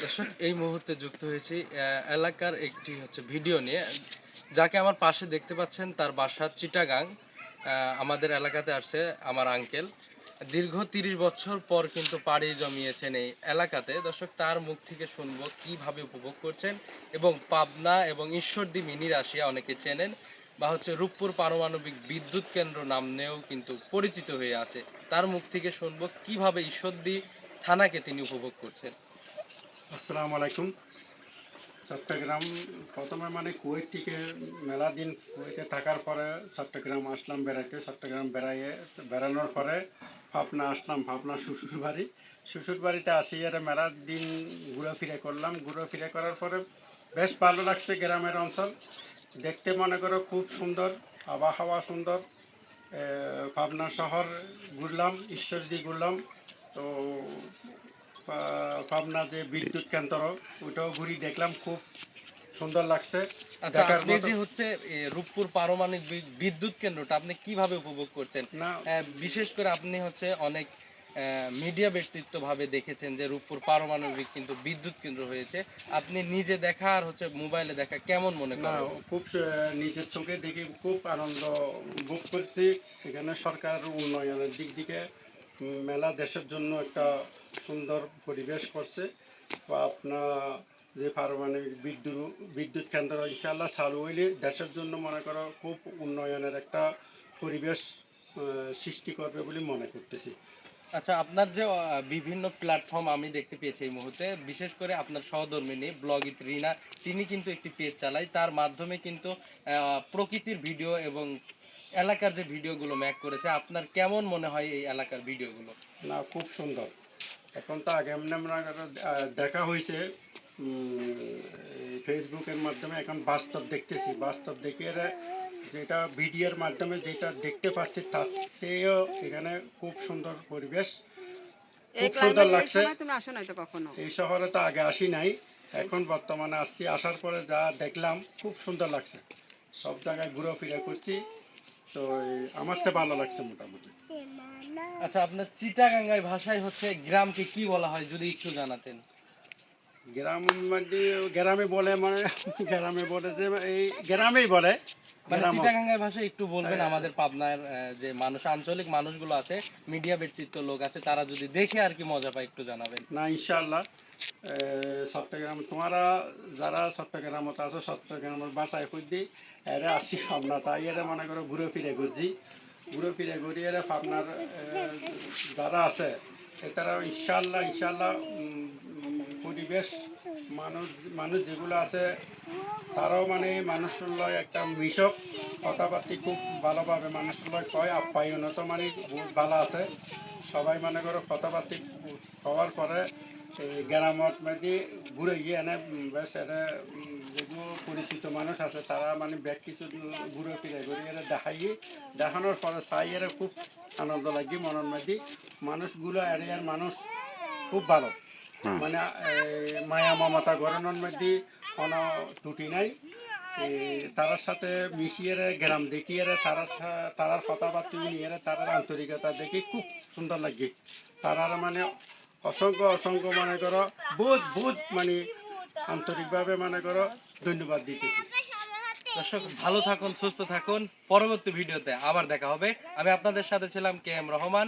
দর্শক এই মুহূর্তে যুক্ত হয়েছি এলাকার একটি ভিডিও নিয়ে। যাকে আমার পাশে দেখতে পাচ্ছেন তার বাসা চিটাগাং। আমাদের এলাকাতে আসছে আমার আঙ্কেল। দীর্ঘ ৩০ বছর পর কিন্তু পাড়ি জমিয়েছেন এই এলাকাতে। দর্শক তার মুখ থেকে শুনবো কিভাবে উপভোগ করছেন, এবং পাবনা এবং ঈশ্বরদী মিনি রাশিয়া অনেকে চেনেন, বা রূপপুর পারমাণবিক বিদ্যুৎ কেন্দ্র নামেও কিন্তু পরিচিত হয়ে আছে। তার মুখ থেকে শুনবো কিভাবে ঈশ্বরদী থানাকে তিনি উপভোগ করছেন। আসসালামু আলাইকুম। চট্টগ্রাম প্রথমে কুয়েত থেকে মেলা দিন কুয়েতে থাকার পরে চট্টগ্রাম আসলাম বেড়াইতে। চট্টগ্রাম বেড়ানোর পরে পাবনা আসলাম। পাবনা শ্বশুর বাড়িতে আসি আর মেলা দিন ঘোরাফেরা করলাম। ঘোরাফেরা করার পরে বেশ ভালো লাগছে। গ্রামের অঞ্চল দেখতে খুব সুন্দর, আবহাওয়া সুন্দর। পাবনা শহর ঘুরলাম, ঈশ্বরদী ঘুরলাম। তো পাবনা যে বিদ্যুৎ কেন্দ্র ওটাও ঘুরি দেখলাম, খুব সুন্দর লাগছে। আচ্ছা, আপনি যে রূপপুর পারমাণবিক বিদ্যুৎ কেন্দ্রটা আপনি কিভাবে উপভোগ করছেন? না, বিশেষ করে আপনি অনেক মিডিয়া ব্যক্তিত্ব ভাবে দেখেছেন যে রূপপুর পারমাণবিক কিন্তু বিদ্যুৎ কেন্দ্র হয়েছে। আপনি নিজে দেখা আর মোবাইলে দেখা কেমন মনে করেন? খুব নিজের চোখে দেখে খুব আনন্দ ভোগ করছি। এখানে সরকার উন্নয়নের দিক থেকে মেলা দেশের জন্য একটা সুন্দর পরিবেশ করছে। বা আপনার যে পারমাণবিক বিদ্যুৎ কেন্দ্র ইনশাআল্লাহ চালু হইলে দেশের জন্য খুব উন্নয়নের একটা পরিবেশ সৃষ্টি করবে বলে মনে করতেছি। আচ্ছা, আপনার যে বিভিন্ন প্ল্যাটফর্ম আমি দেখতে পেয়েছি এই মুহূর্তে, বিশেষ করে আপনার সহধর্মিনী ব্লগিত রিনা, তিনি কিন্তু একটি পেজ চালায়। তার মাধ্যমে কিন্তু প্রকৃতির ভিডিও এবং এলাকার যে ভিডিওগুলো ম্যাক করেছে। আপনার কেমন মনে হয় এই এলাকার ভিডিওগুলো? না, খুব সুন্দর। এখন তো আগে এমনি দেখা হয়েছে ফেসবুকের মাধ্যমে, এখন বাস্তব দেখতেছি। বাস্তব দেখে যেটা ভিডিওর মাধ্যমে যেটা দেখতে পাচ্ছি তার চেয়েও এখানে খুব সুন্দর পরিবেশ, খুব সুন্দর লাগছে। এই শহরে তো আগে আসি নাই, এখন বর্তমানে আসছি। আসার পরে যা দেখলাম খুব সুন্দর লাগছে। সব জায়গায় ঘুরাফেরা করছি, তো আমার তো ভালো লাগছে মোটামুটি। আচ্ছা, আপনার চিটাগাঙ্গাই ভাষায় গ্রামকে কি বলা হয় যদি একটু জানাতেন? গ্রামে বলে গ্রামে বলে যে এই গ্রামেই বলে। চিটাগাঙ্গার ভাষায় একটু বলবেন আমাদের পাবনার যে মানুষ, আঞ্চলিক মানুষগুলো আছে, মিডিয়া ব্যক্তিত্ব লোক আছে, তারা যদি দেখে আর কি মজা পায় একটু জানাবেন। না, ইনশাআল্লাহ। চট্টগ্রাম তোমরা যারা চট্টগ্রামত আছো, চট্টগ্রামের বাসায় খুঁজি এরা আসছি পাবনা, তাই এরা ঘুরে ফিরে ঘুরছি। ঘুরে ফিরে ঘুরি এরা পাবনার যারা আছে তারা ইনশাআল্লাহ পরিবেশ মানুষ মানুষ যেগুলো আছে তারাও মানুষের লয় একটা মিশক কথাবার্তি খুব ভালোভাবে মানুষের লয় কয়। আপ্যায়নত বহুত ভালো আছে। সবাই কথাবার্তি হওয়ার পরে এই গ্রামত ঘুরে গিয়ে এনে বেশ এনে যেগুলো পরিচিত মানুষ আছে তারা ব্যাগ কিছু ঘুরে ফিরে ঘুরে এরা দেখানোর পরে চাই এরা খুব আনন্দ লাগে মনের মধ্যে। মানুষগুলো এরিয়ার মানুষ খুব ভালো, মায়া মমতা গড়ানোর মধ্যে কোনো ত্রুটি নাই। তার সাথে মিশিয়ে গ্রাম দেখিয়ে তারার কথাবার্তা নিয়ে তারার আন্তরিকতা দেখি খুব সুন্দর লাগে। তারার অসংখ্য বহুত আন্তরিকভাবে ধন্যবাদ দিতেছি। দর্শক ভালো থাকুন, সুস্থ থাকুন। পরবর্তী ভিডিওতে আবার দেখা হবে। আমি আপনাদের সাথে ছিলাম KM রহমান।